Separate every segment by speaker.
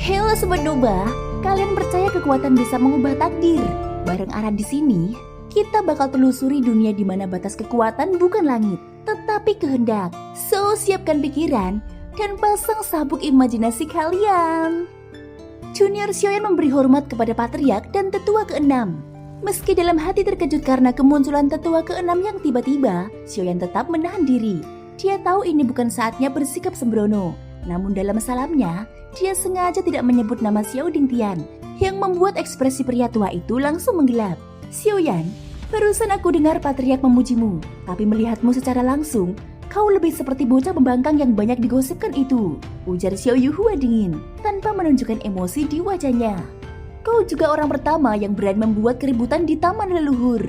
Speaker 1: Halo Sobat Domba, kalian percaya kekuatan bisa mengubah takdir? Bareng Ara di sini, kita bakal telusuri dunia di mana batas kekuatan bukan langit, tetapi kehendak. So, siapkan pikiran dan pasang sabuk imajinasi kalian. Junior Xiaoyan memberi hormat kepada patriark dan tetua keenam. Meski dalam hati terkejut karena kemunculan tetua keenam yang tiba-tiba, Xiaoyan tetap menahan diri. Dia tahu ini bukan saatnya bersikap sembrono. Namun dalam salamnya, dia sengaja tidak menyebut nama Xiao Dingtian, yang membuat ekspresi pria tua itu langsung menggelap. Xiaoyan, barusan aku dengar patriark memujimu, tapi melihatmu secara langsung, kau lebih seperti bocah pembangkang yang banyak digosipkan itu, ujar Xiao Yuhua dingin, tanpa menunjukkan emosi di wajahnya. Kau juga orang pertama yang berani membuat keributan di taman leluhur.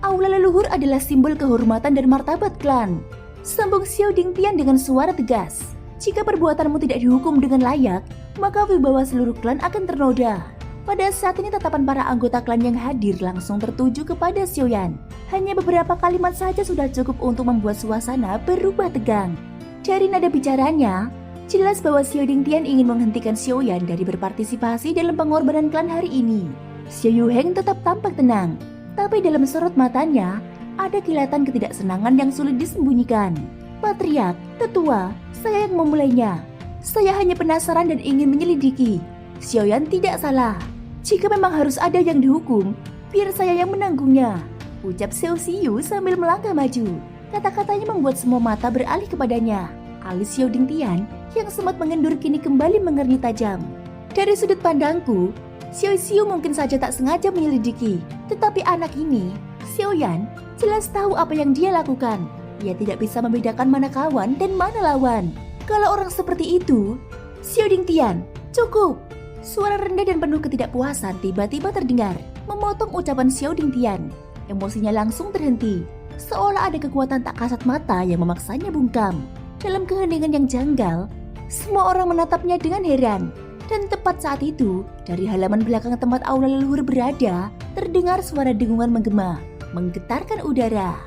Speaker 1: Aula leluhur adalah simbol kehormatan dan martabat klan, sambung Xiao Dingtian dengan suara tegas. Jika perbuatanmu tidak dihukum dengan layak, maka wibawa seluruh klan akan ternoda. Pada saat ini tatapan para anggota klan yang hadir langsung tertuju kepada Xiaoyan. Hanya beberapa kalimat saja sudah cukup untuk membuat suasana berubah tegang. Dari nada bicaranya, jelas bahwa Xiao Dingtian ingin menghentikan Xiaoyan dari berpartisipasi dalam pengorbanan klan hari ini. Xiao Yuheng tetap tampak tenang, tapi dalam sorot matanya ada kilatan ketidaksenangan yang sulit disembunyikan. Patriark, tetua, saya yang memulainya. Saya hanya penasaran dan ingin menyelidiki. Xiaoyan tidak salah. Jika memang harus ada yang dihukum, biar saya yang menanggungnya, ucap Xiao Xiu sambil melangkah maju. Kata-katanya membuat semua mata beralih kepadanya. Alis Xiao Dingtian yang sempat mengendur kini kembali mengernyit tajam. Dari sudut pandangku, Xiao Xiu mungkin saja tak sengaja menyelidiki. Tetapi anak ini, Xiaoyan, jelas tahu apa yang dia lakukan. Ia tidak bisa membedakan mana kawan dan mana lawan. Kalau orang seperti itu, Xiao Dingtian, cukup. Suara rendah dan penuh ketidakpuasan tiba-tiba terdengar, memotong ucapan Xiao Dingtian. Emosinya langsung terhenti, seolah ada kekuatan tak kasat mata yang memaksanya bungkam. Dalam keheningan yang janggal, semua orang menatapnya dengan heran. Dan tepat saat itu, dari halaman belakang tempat aula leluhur berada, terdengar suara dengungan menggema, menggetarkan udara.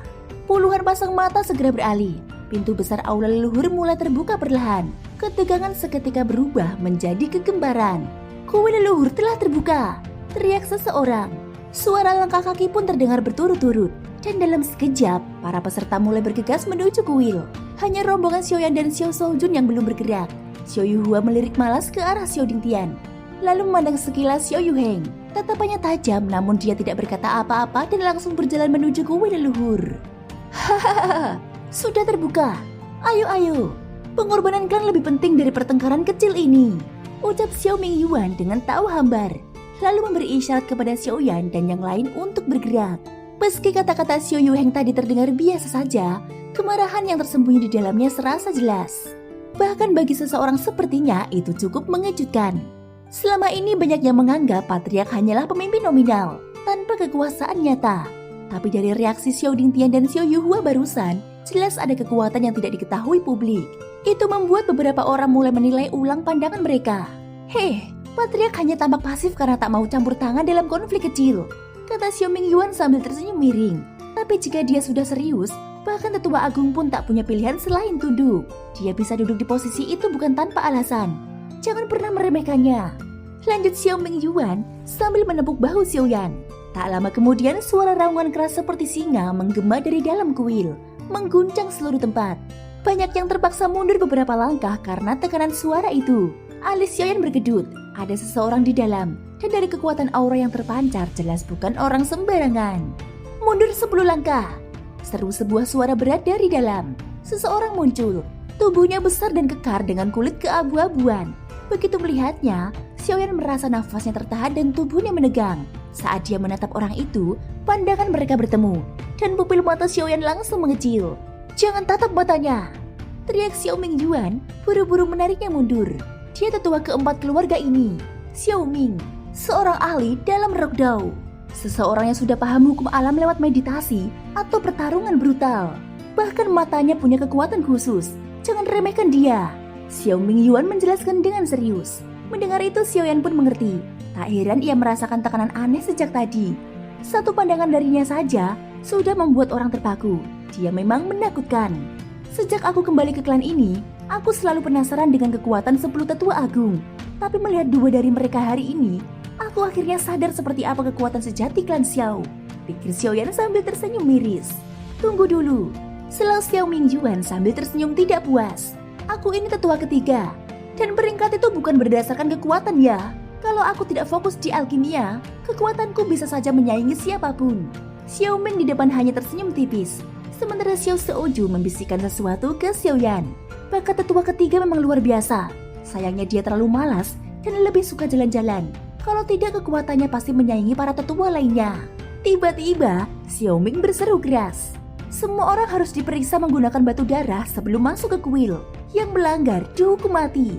Speaker 1: Puluhan pasang mata segera beralih. Pintu besar aula leluhur mulai terbuka perlahan. Ketegangan seketika berubah menjadi kegembaran. Kuil leluhur telah terbuka, teriak seseorang. Suara langkah kaki pun terdengar berturut-turut. Dan dalam sekejap, para peserta mulai bergegas menuju kuil. Hanya rombongan Xiaoyan dan Xiao Soujun yang belum bergerak. Xiao Yuhua melirik malas ke arah Xiao Dingtian, lalu memandang sekilas Xiao Yuheng. Tatapannya tajam, namun dia tidak berkata apa-apa dan langsung berjalan menuju kuil leluhur. Hahaha, sudah terbuka. Ayo, pengorbanan klan lebih penting dari pertengkaran kecil ini, ucap Xiao Mingyuan dengan tawa hambar, lalu memberi isyarat kepada Xiaoyan dan yang lain untuk bergerak. Meski kata-kata Xiao Yuheng tadi terdengar biasa saja, kemarahan yang tersembunyi di dalamnya serasa jelas. Bahkan bagi seseorang sepertinya itu cukup mengejutkan. Selama ini banyak yang menganggap patriark hanyalah pemimpin nominal, tanpa kekuasaan nyata. Tapi dari reaksi Xiao Dingtian dan Xiao Yuhua barusan, jelas ada kekuatan yang tidak diketahui publik. Itu membuat beberapa orang mulai menilai ulang pandangan mereka. Patriark hanya tampak pasif karena tak mau campur tangan dalam konflik kecil, kata Xiao Mingyuan sambil tersenyum miring. Tapi jika dia sudah serius, bahkan tetua agung pun tak punya pilihan selain tunduk. Dia bisa duduk di posisi itu bukan tanpa alasan. Jangan pernah meremehkannya, lanjut Xiao Mingyuan sambil menepuk bahu Xiaoyan. Tak lama kemudian suara raungan keras seperti singa menggema dari dalam kuil, mengguncang seluruh tempat. Banyak yang terpaksa mundur beberapa langkah karena tekanan suara itu. Alis Xiaoyan berkedut, ada seseorang di dalam, dan dari kekuatan aura yang terpancar jelas bukan orang sembarangan. Mundur 10 langkah, seru sebuah suara berat dari dalam. Seseorang muncul, tubuhnya besar dan kekar dengan kulit keabu-abuan. Begitu melihatnya, Xiaoyan merasa nafasnya tertahan dan tubuhnya menegang. Saat dia menatap orang itu, pandangan mereka bertemu, dan pupil mata Xiaoyan langsung mengecil. Jangan tatap matanya, teriak Xiao Mingyuan, buru-buru menariknya mundur. Dia tetua keempat keluarga ini, Xiao Ming, seorang ahli dalam Rock Dao. Seseorang yang sudah paham hukum alam lewat meditasi atau pertarungan brutal. Bahkan matanya punya kekuatan khusus. Jangan remehkan dia, Xiao Mingyuan menjelaskan dengan serius. Mendengar itu Xiaoyan pun mengerti. Tak heran ia merasakan tekanan aneh sejak tadi. Satu pandangan darinya saja sudah membuat orang terpaku. Dia memang menakutkan. Sejak aku kembali ke klan ini, aku selalu penasaran dengan kekuatan 10 tetua agung. Tapi melihat dua dari mereka hari ini, aku akhirnya sadar seperti apa kekuatan sejati klan Xiao, pikir Xiaoyan sambil tersenyum miris. Tunggu dulu, selau Xiao Mingyuan sambil tersenyum tidak puas. Aku ini tetua ketiga, dan peringkat itu bukan berdasarkan kekuatan ya. Kalau aku tidak fokus di alkimia, kekuatanku bisa saja menyaingi siapapun. Xiao Ming di depan hanya tersenyum tipis, sementara Xiao Seoju membisikkan sesuatu ke Xiaoyan. Bakat tetua ketiga memang luar biasa. Sayangnya dia terlalu malas dan lebih suka jalan-jalan. Kalau tidak, kekuatannya pasti menyaingi para tetua lainnya. Tiba-tiba, Xiao Ming berseru keras. Semua orang harus diperiksa menggunakan batu darah sebelum masuk ke kuil. Yang melanggar dihukum mati.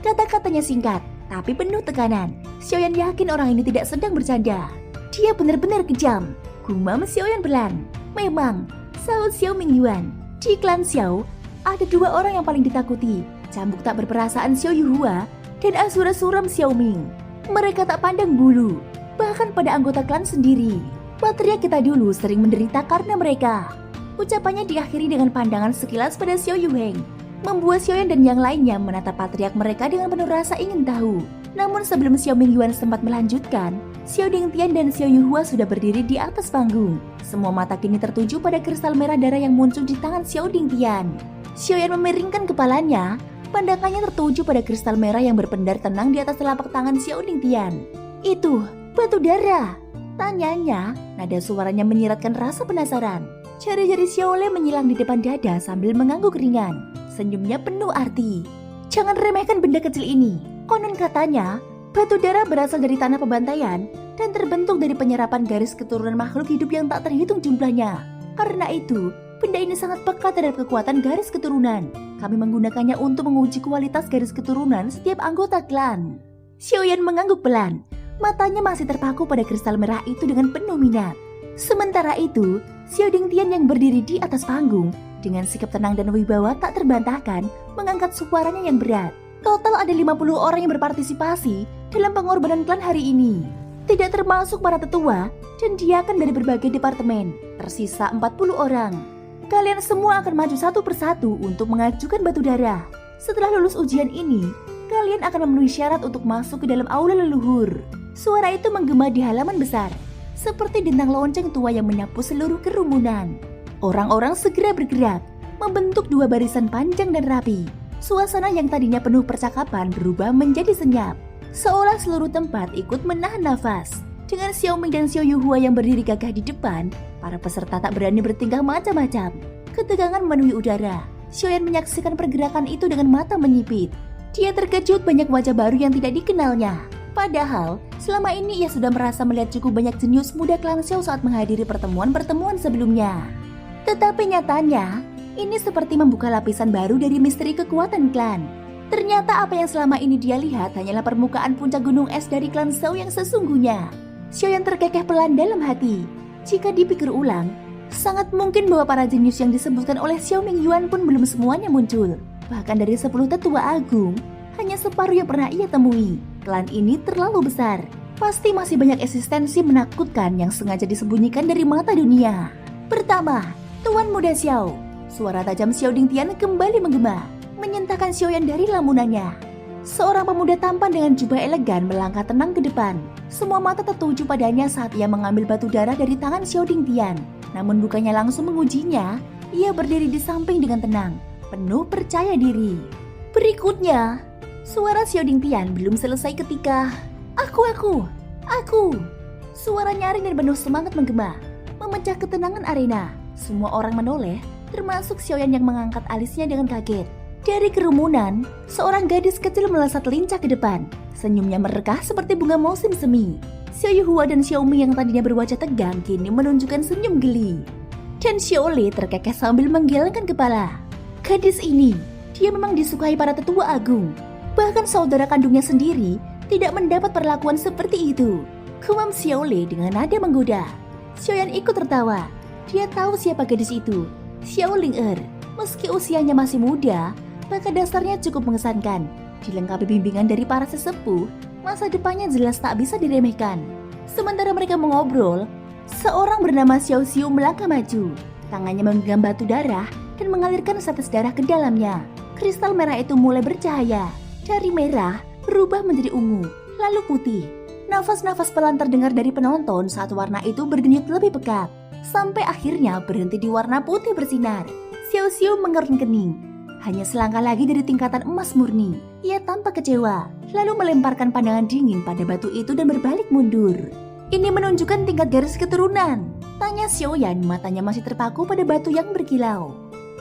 Speaker 1: Kata-katanya singkat, tapi penuh tekanan. Xiaoyan yakin orang ini tidak sedang bercanda. Dia benar-benar kejam. Gumam Xiaoyan pelan. Memang, sahut Xiao Mingyuan. Di klan Xiao, ada dua orang yang paling ditakuti. Cambuk tak berperasaan Xiao Yuhua dan Asura suram Xiao Ming. Mereka tak pandang bulu, bahkan pada anggota klan sendiri. Patriark kita dulu sering menderita karena mereka. Ucapannya diakhiri dengan pandangan sekilas pada Xiao Yuheng, membuat Xiaoyan dan yang lainnya menatap patriark mereka dengan penuh rasa ingin tahu. Namun sebelum Xiao Mingyuan sempat melanjutkan, Xiao Dingtian dan Xiao Yuhua sudah berdiri di atas panggung. Semua mata kini tertuju pada kristal merah darah yang muncul di tangan Xiao Dingtian. Xiaoyan memiringkan kepalanya, pandangannya tertuju pada kristal merah yang berpendar tenang di atas telapak tangan Xiao Dingtian. Itu, batu darah. Tanyanya, nada suaranya menyiratkan rasa penasaran. Jari-jari Xiaole menyilang di depan dada sambil mengangguk ringan. Senyumnya penuh arti. Jangan remehkan benda kecil ini. Konon katanya, batu darah berasal dari tanah pembantaian dan terbentuk dari penyerapan garis keturunan makhluk hidup yang tak terhitung jumlahnya. Karena itu, benda ini sangat peka terhadap kekuatan garis keturunan. Kami menggunakannya untuk menguji kualitas garis keturunan setiap anggota klan. Xiaoyan mengangguk pelan. Matanya masih terpaku pada kristal merah itu dengan penuh minat. Sementara itu, Xiao Dingtian yang berdiri di atas panggung dengan sikap tenang dan wibawa tak terbantahkan mengangkat suaranya yang berat. Total ada 50 orang yang berpartisipasi dalam pengorbanan klan hari ini. Tidak termasuk para tetua dan diakan dari berbagai departemen. Tersisa 40 orang. Kalian semua akan maju satu persatu untuk mengajukan batu darah. Setelah lulus ujian ini, kalian akan memenuhi syarat untuk masuk ke dalam aula leluhur. Suara itu menggema di halaman besar, seperti dentang lonceng tua yang menyapu seluruh kerumunan. Orang-orang segera bergerak, membentuk dua barisan panjang dan rapi. Suasana yang tadinya penuh percakapan berubah menjadi senyap, seolah seluruh tempat ikut menahan nafas. Dengan Xiao Ming dan Xiao Yuhua yang berdiri gagah di depan, para peserta tak berani bertingkah macam-macam. Ketegangan memenuhi udara. Xiaoyan menyaksikan pergerakan itu dengan mata menyipit. Dia terkejut banyak wajah baru yang tidak dikenalnya. Padahal, selama ini ia sudah merasa melihat cukup banyak jenius muda klan Xiao saat menghadiri pertemuan-pertemuan sebelumnya. Tetapi nyatanya, ini seperti membuka lapisan baru dari misteri kekuatan klan. Ternyata apa yang selama ini dia lihat hanyalah permukaan puncak gunung es dari klan Xiao yang sesungguhnya. Xiaoyan terkekeh pelan dalam hati. Jika dipikir ulang, sangat mungkin bahwa para jenius yang disebutkan oleh Xiao Mingyuan pun belum semuanya muncul. Bahkan dari 10 tetua agung, hanya separuh yang pernah ia temui. Klan ini terlalu besar. Pasti masih banyak eksistensi menakutkan yang sengaja disembunyikan dari mata dunia. Pertama, Tuan Muda Xiao. Suara tajam Xiao Dingtian kembali menggema, menyentahkan Xiaoyan dari lamunannya. Seorang pemuda tampan dengan jubah elegan melangkah tenang ke depan. Semua mata tertuju padanya saat ia mengambil batu darah dari tangan Xiao Dingtian. Namun bukannya langsung mengujinya, ia berdiri di samping dengan tenang, penuh percaya diri. Berikutnya, suara Xiao Dingtian belum selesai ketika Aku. Suara nyaring dan penuh semangat menggema, memecah ketenangan arena. Semua orang menoleh, termasuk Xiaoyan yang mengangkat alisnya dengan kaget. Dari kerumunan, seorang gadis kecil melesat lincah ke depan. Senyumnya merekah seperti bunga musim semi. Xiao Yuhua dan Xiao Ming yang tadinya berwajah tegang kini menunjukkan senyum geli. Dan Xiaole terkekeh sambil menggelengkan kepala. Gadis ini, dia memang disukai para tetua agung. Bahkan saudara kandungnya sendiri tidak mendapat perlakuan seperti itu. Gumam Xiaole dengan nada menggoda. Xiaoyan ikut tertawa. Dia tahu siapa gadis itu, Xiao Ling-er. Meski usianya masih muda, bakat dasarnya cukup mengesankan. Dilengkapi bimbingan dari para sesepuh, masa depannya jelas tak bisa diremehkan. Sementara mereka mengobrol, seorang bernama Xiao Xiu melangkah maju. Tangannya menggenggam batu darah dan mengalirkan setes darah ke dalamnya. Kristal merah itu mulai bercahaya. Dari merah, berubah menjadi ungu, lalu putih. Nafas-nafas pelan terdengar dari penonton saat warna itu berdenyut lebih pekat, sampai akhirnya berhenti di warna putih bersinar. Xiao Xiu mengerun kening. Hanya selangkah lagi dari tingkatan emas murni. Ia tampak kecewa, lalu melemparkan pandangan dingin pada batu itu dan berbalik mundur. Ini menunjukkan tingkat garis keturunan, tanya Xiaoyan, matanya masih terpaku pada batu yang berkilau.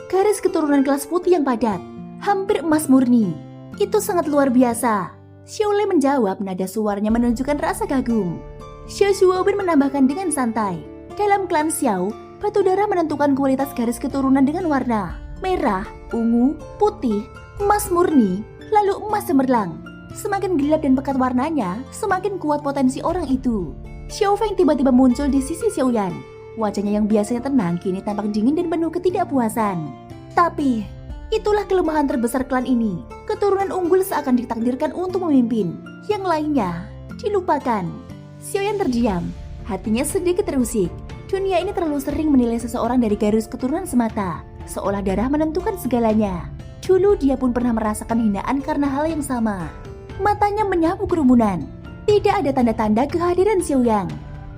Speaker 1: Garis keturunan kelas putih yang padat, hampir emas murni. Itu sangat luar biasa. Xiaolei menjawab, nada suaranya menunjukkan rasa kagum. Xiao Shuobin menambahkan dengan santai. Dalam klan Xiao, batu darah menentukan kualitas garis keturunan dengan warna merah, ungu, putih, emas murni, lalu emas cemerlang. Semakin gelap dan pekat warnanya, semakin kuat potensi orang itu. Xiao Feng tiba-tiba muncul di sisi Xiaoyan. Wajahnya yang biasanya tenang kini tampak dingin dan penuh ketidakpuasan. Tapi itulah kelemahan terbesar klan ini. Keturunan unggul seakan ditakdirkan untuk memimpin. Yang lainnya dilupakan. Xiaoyan terdiam. Hatinya sedikit terusik. Dunia ini terlalu sering menilai seseorang dari garis keturunan semata, seolah darah menentukan segalanya. Dulu dia pun pernah merasakan hinaan karena hal yang sama. Matanya menyapu kerumunan. Tidak ada tanda-tanda kehadiran Xiaoyan.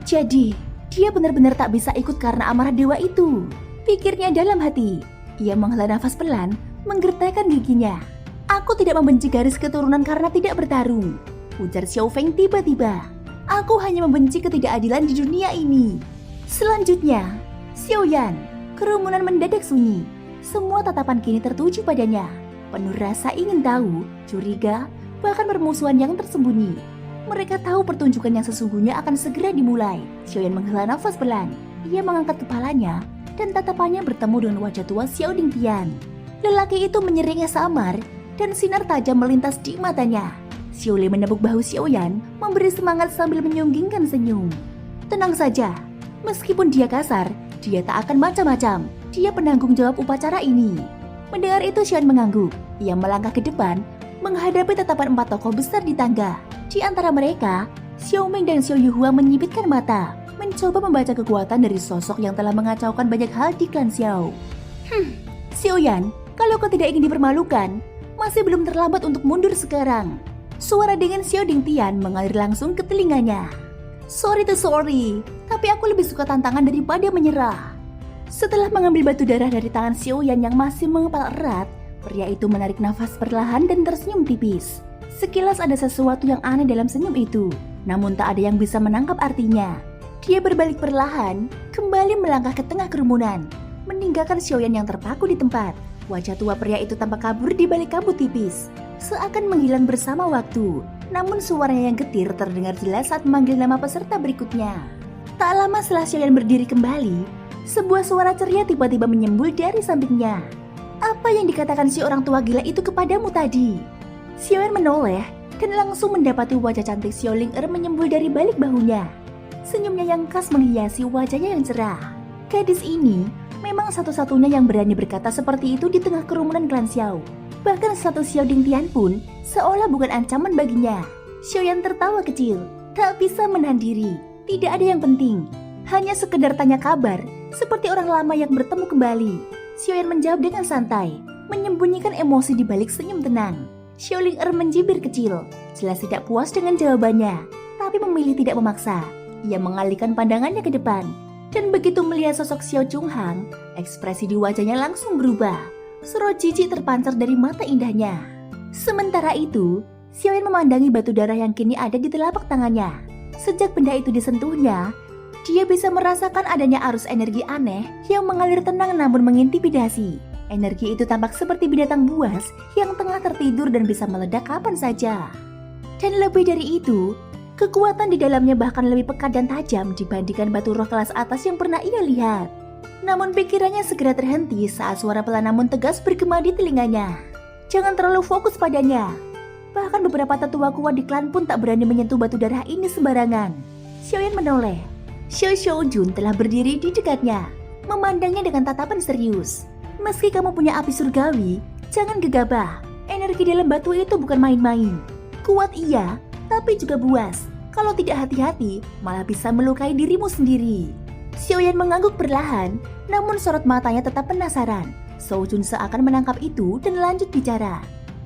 Speaker 1: Jadi, dia benar-benar tak bisa ikut karena amarah dewa itu. Pikirnya dalam hati. Ia menghela nafas pelan, menggertakkan giginya. Aku tidak membenci garis keturunan karena tidak bertarung, ujar Xiao Feng tiba-tiba. Aku hanya membenci ketidakadilan di dunia ini. Selanjutnya, Xiaoyan. Kerumunan mendadak sunyi. Semua tatapan kini tertuju padanya. Penuh rasa ingin tahu, curiga, bahkan permusuhan yang tersembunyi. Mereka tahu pertunjukan yang sesungguhnya akan segera dimulai. Xiaoyan menghela nafas pelan. Ia mengangkat kepalanya dan tatapannya bertemu dengan wajah tua Xiao Dingtian. Lelaki itu menyeringnya samar dan sinar tajam melintas di matanya. Xiaolei menepuk bahu Xiaoyan, memberi semangat sambil menyunggingkan senyum. Tenang saja, meskipun dia kasar, dia tak akan macam-macam. Dia penanggung jawab upacara ini. Mendengar itu Xiaoyan mengangguk. Ia melangkah ke depan, menghadapi tatapan 4 tokoh besar di tangga. Di antara mereka, Xiao Ming dan Xiao Yuhua menyipitkan mata, mencoba membaca kekuatan dari sosok yang telah mengacaukan banyak hal di klan Xiao. Xiaoyan, kalau kau tidak ingin dipermalukan, masih belum terlambat untuk mundur sekarang. Suara dingin Xiao Dingtian mengalir langsung ke telinganya. Sorry, tapi aku lebih suka tantangan daripada menyerah. Setelah mengambil batu darah dari tangan Xiaoyan yang masih mengepal erat, pria itu menarik nafas perlahan dan tersenyum tipis. Sekilas ada sesuatu yang aneh dalam senyum itu, namun tak ada yang bisa menangkap artinya. Dia berbalik perlahan, kembali melangkah ke tengah kerumunan, meninggalkan Xiaoyan yang terpaku di tempat. Wajah tua pria itu tampak kabur di balik kabut tipis, seakan menghilang bersama waktu. Namun suaranya yang getir terdengar jelas saat memanggil nama peserta berikutnya. Tak lama setelah Xiaoyan berdiri kembali, sebuah suara ceria tiba-tiba menyembul dari sampingnya. Apa yang dikatakan si orang tua gila itu kepadamu tadi? Xiaoyan menoleh dan langsung mendapati wajah cantik Xiao Ling-er menyembul dari balik bahunya. Senyumnya yang khas menghiasi wajahnya yang cerah. Gadis ini memang satu-satunya yang berani berkata seperti itu di tengah kerumunan klan Xiao. Bahkan status Xiao Dingtian pun seolah bukan ancaman baginya. Xiaoyan tertawa kecil, tak bisa menahan diri. Tidak ada yang penting, hanya sekedar tanya kabar, seperti orang lama yang bertemu kembali. Xiaoyan menjawab dengan santai, menyembunyikan emosi di balik senyum tenang. Xiao Ling-er menjibir kecil, jelas tidak puas dengan jawabannya, tapi memilih tidak memaksa. Ia mengalihkan pandangannya ke depan, dan begitu melihat sosok Xiao Chunghang, ekspresi di wajahnya langsung berubah. Sorot jijik terpancar dari mata indahnya. Sementara itu, Xiaoyan memandangi batu darah yang kini ada di telapak tangannya. Sejak benda itu disentuhnya, dia bisa merasakan adanya arus energi aneh yang mengalir tenang namun mengintimidasi. Energi itu tampak seperti binatang buas yang tengah tertidur dan bisa meledak kapan saja. Dan lebih dari itu, kekuatan di dalamnya bahkan lebih pekat dan tajam dibandingkan batu roh kelas atas yang pernah ia lihat. Namun pikirannya segera terhenti saat suara pelan namun tegas bergema di telinganya. Jangan terlalu fokus padanya. Bahkan beberapa tetua kuat di klan pun tak berani menyentuh batu darah ini sembarangan. Xiaoyan menoleh. Xiao Xiaojun telah berdiri di dekatnya, memandangnya dengan tatapan serius. Meski kamu punya api surgawi, jangan gegabah. Energi dalam batu itu bukan main-main. Kuat iya, tapi juga buas. Kalau tidak hati-hati, malah bisa melukai dirimu sendiri. Xiaoyan mengangguk perlahan, namun sorot matanya tetap penasaran. Xiaojun seakan menangkap itu dan lanjut bicara.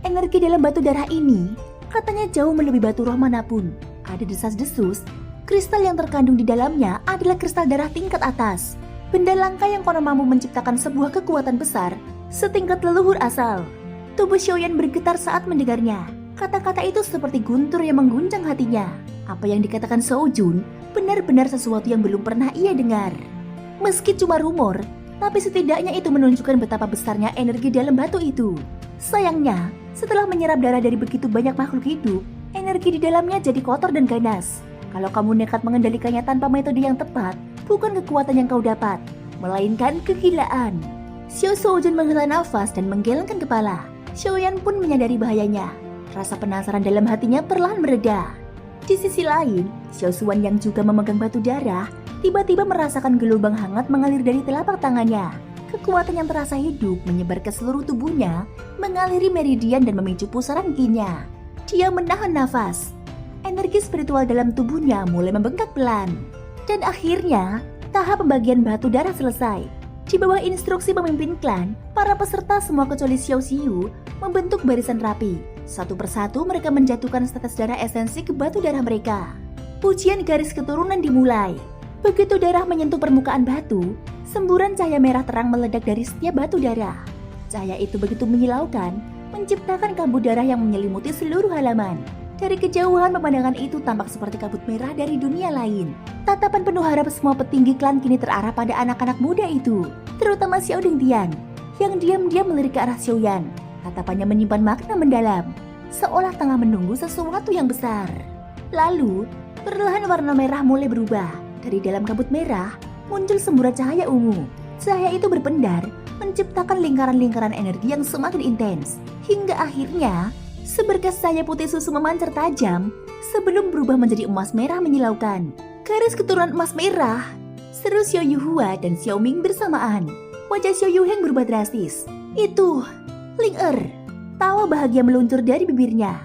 Speaker 1: Energi dalam batu darah ini Katanya jauh melebihi batu roh manapun. Ada desas-desus, kristal yang terkandung di dalamnya adalah kristal darah tingkat atas. Benda langka yang konon mampu menciptakan sebuah kekuatan besar setingkat leluhur asal. Tubuh Xiaoyan bergetar saat mendengarnya. Kata-kata itu seperti guntur yang mengguncang hatinya. Apa yang dikatakan Shao Jun benar-benar sesuatu yang belum pernah ia dengar. Meski cuma rumor, tapi setidaknya itu menunjukkan betapa besarnya energi dalam batu itu. Sayangnya, setelah menyerap darah dari begitu banyak makhluk hidup, energi di dalamnya jadi kotor dan ganas. Kalau kamu nekat mengendalikannya tanpa metode yang tepat, bukan kekuatan yang kau dapat, melainkan kegilaan. Xiao Jun menghela nafas dan menggelengkan kepala. Xiaoyan pun menyadari bahayanya. Rasa penasaran dalam hatinya perlahan mereda. Di sisi lain, Xiao Xuan yang juga memegang batu darah, tiba-tiba merasakan gelombang hangat mengalir dari telapak tangannya. Kekuatan yang terasa hidup menyebar ke seluruh tubuhnya, mengaliri meridian dan memicu pusaran Qi-nya. Dia menahan nafas. Energi spiritual dalam tubuhnya mulai membengkak pelan. Dan akhirnya, tahap pembagian batu darah selesai. Di bawah instruksi pemimpin klan, para peserta semua kecuali Xiao Xiu membentuk barisan rapi. Satu persatu mereka menjatuhkan status darah esensi ke batu darah mereka. Pujian garis keturunan dimulai. Begitu darah menyentuh permukaan batu, semburan cahaya merah terang meledak dari setiap batu darah. Cahaya itu begitu menyilaukan, menciptakan kabut darah yang menyelimuti seluruh halaman. Dari kejauhan pemandangan itu tampak seperti kabut merah dari dunia lain. Tatapan penuh harap semua petinggi klan kini terarah pada anak-anak muda itu, terutama Xiao Dingtian, yang diam-diam melirik ke arah Xiaoyan. Tatapannya menyimpan makna mendalam, seolah tengah menunggu sesuatu yang besar. Lalu, perlahan warna merah mulai berubah. Dari dalam kabut merah, muncul semburan cahaya ungu. Cahaya itu berpendar, menciptakan lingkaran-lingkaran energi yang semakin intens. Hingga akhirnya, seberkas cahaya putih susu memancar tajam, sebelum berubah menjadi emas merah menyilaukan. Garis keturunan emas merah, seru Xiao Yuhua dan Xiao Ming bersamaan. Wajah Xiao Yuheng berubah drastis. Itu Ling tawa bahagia meluncur dari bibirnya.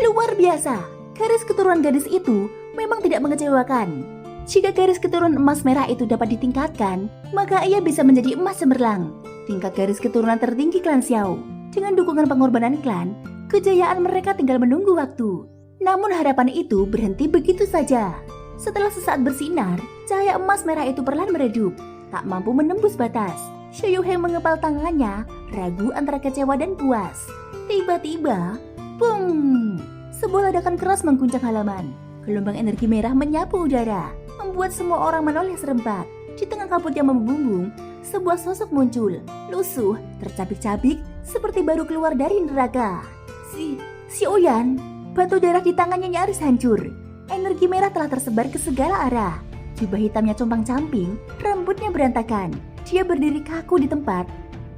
Speaker 1: Luar biasa, garis keturunan gadis itu memang tidak mengecewakan. Jika garis keturunan emas merah itu dapat ditingkatkan, maka ia bisa menjadi emas cemerlang, tingkat garis keturunan tertinggi klan Xiao. Dengan dukungan pengorbanan klan, kejayaan mereka tinggal menunggu waktu. Namun harapan itu berhenti begitu saja. Setelah sesaat bersinar, cahaya emas merah itu perlahan meredup, tak mampu menembus batas. Xiao Yuheng mengepal tangannya, ragu antara kecewa dan puas. Tiba-tiba, boom! Sebuah ledakan keras mengguncang halaman. Gelombang energi merah menyapu udara, membuat semua orang menoleh serempak. Di tengah kabut yang membumbung, sebuah sosok muncul, lusuh, tercabik-cabik, seperti baru keluar dari neraka. Xiaoyan, batu darah di tangannya nyaris hancur. Energi merah telah tersebar ke segala arah. Jubah hitamnya compang-camping, rambutnya berantakan. Dia berdiri kaku di tempat,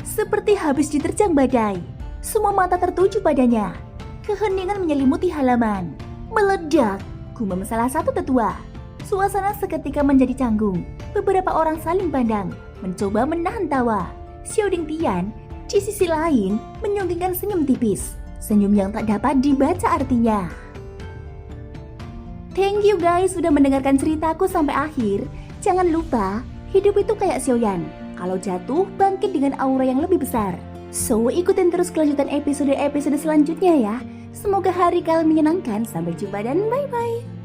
Speaker 1: seperti habis diterjang badai. Semua mata tertuju padanya. Keheningan menyelimuti halaman. Meledak, gumam salah satu tetua. Suasana seketika menjadi canggung. Beberapa orang saling pandang, mencoba menahan tawa. Xiao Dingtian, di sisi lain, menyunggingkan senyum tipis. Senyum yang tak dapat dibaca artinya. Thank you guys sudah mendengarkan ceritaku sampai akhir. Jangan lupa, hidup itu kayak Xiaoyan. Kalau jatuh, bangkit dengan aura yang lebih besar. So, ikutin terus kelanjutan episode-episode selanjutnya ya. Semoga hari kalian menyenangkan. Sampai jumpa dan bye-bye.